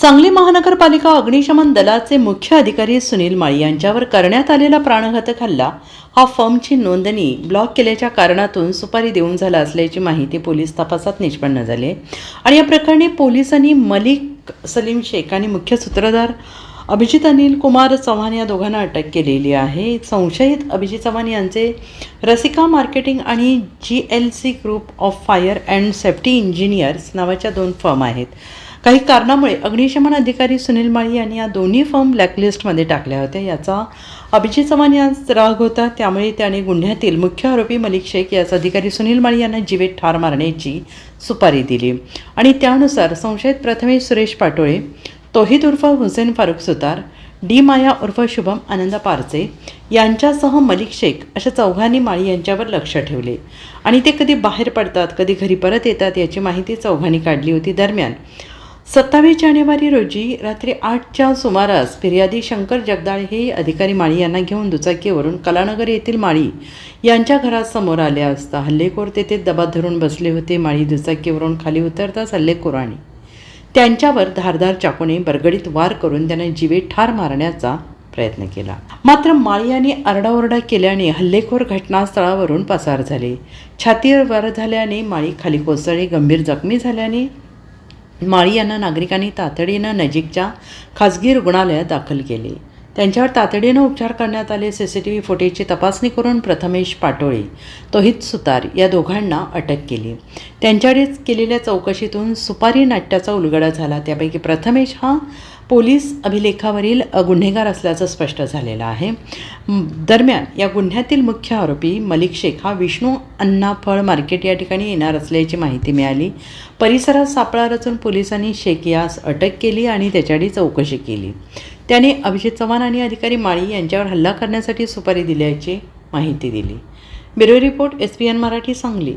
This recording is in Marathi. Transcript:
सांगली महानगरपालिका अग्निशमन दलाचे मुख्य अधिकारी सुनील माळी यांच्यावर करण्यात आलेला प्राणघातक हल्ला हा फर्मची नोंदणी ब्लॉक केल्याच्या कारणातून सुपारी देऊन झाला असल्याची माहिती पोलीस तपासात निष्पन्न झाली आणि या प्रकरणी पोलिसांनी मलिक सलीम शेख आणि मुख्य सूत्रधार अभिजित अनिल कुमार चव्हाण या दोघांना अटक केलेली आहे। संशयित अभिजित चव्हाण यांचे रसिका मार्केटिंग आणि GLC group of fire and safety engineers नावाच्या 2 फर्म आहेत। काही कारणामुळे अग्निशमन अधिकारी सुनील माळी यांनी या दोन्ही फर्म ब्लॅकलिस्टमध्ये टाकल्या होत्या। याचा अभिजित चव्हाण यांचा राग होता, त्यामुळे त्याने गुन्ह्यातील मुख्य आरोपी मलिक शेख याचा अधिकारी सुनील माळी यांना जीवेत ठार मारण्याची सुपारी दिली आणि त्यानुसार संशयित प्रथमेश सुरेश पाटोळे, तौहीद उर्फ हुसेन फारुख सुतार, डी माया उर्फ शुभम आनंद पारचे यांच्यासह मलिक शेख अशा चौघांनी माळी यांच्यावर लक्ष ठेवले आणि ते कधी बाहेर पडतात कधी घरी परत येतात याची माहिती चौघांनी काढली होती। दरम्यान 27 जानेवारी रोजी रात्री 8च्या सुमारास फिर्यादी शंकर जगदाळे हे अधिकारी माळी यांना घेऊन दुचाकीवरून कलानगर येथील माळी यांच्या घरासमोर आले असता हल्लेखोर तेथे दबा धरून बसले होते। माळी दुचाकीवरून खाली उतरताच हल्लेखोरांनी त्यांच्यावर धारदार चाकूने बरगडीत वार करून त्यांना जीवेत ठार मारण्याचा प्रयत्न केला। मात्र माळी यांनी आरडाओरडा केल्याने हल्लेखोर घटनास्थळावरून पसार झाले। छातीवर वार झाल्याने माळी खाली कोसळले। गंभीर जखमी झाल्याने माळी यांना नागरिकांनी तातडीनं नजीकच्या खासगी रुग्णालयात दाखल केले। त्यांच्यावर तातडीनं उपचार करण्यात आले। CCTV फुटेजची तपासणी करून प्रथमेश पाटोळे, तौहीद सुतार या दोघांना अटक केली। त्यांच्याकडे केलेल्या चौकशीतून सुपारी नाट्याचा उलगडा झाला। त्यापैकी प्रथमेश हा पोलीस अभिलेखावरील गुन्हेगार असल्याचं स्पष्ट झालेलं आहे। दरम्यान या गुन्ह्यातील मुख्य आरोपी मलिक शेख हा विष्णू अण्णा फळ मार्केट या ठिकाणी येणार असल्याची माहिती मिळाली। परिसरात सापळा रचून पोलिसांनी शेख यास अटक केली आणि त्याच्याकडे चौकशी केली। त्याने अभिजित चव्हाण आणि अधिकारी माळी यांच्यावर हल्ला करण्यासाठी सुपारी दिल्याची माहिती दिली। Bureau report SPN Marathi Sangli.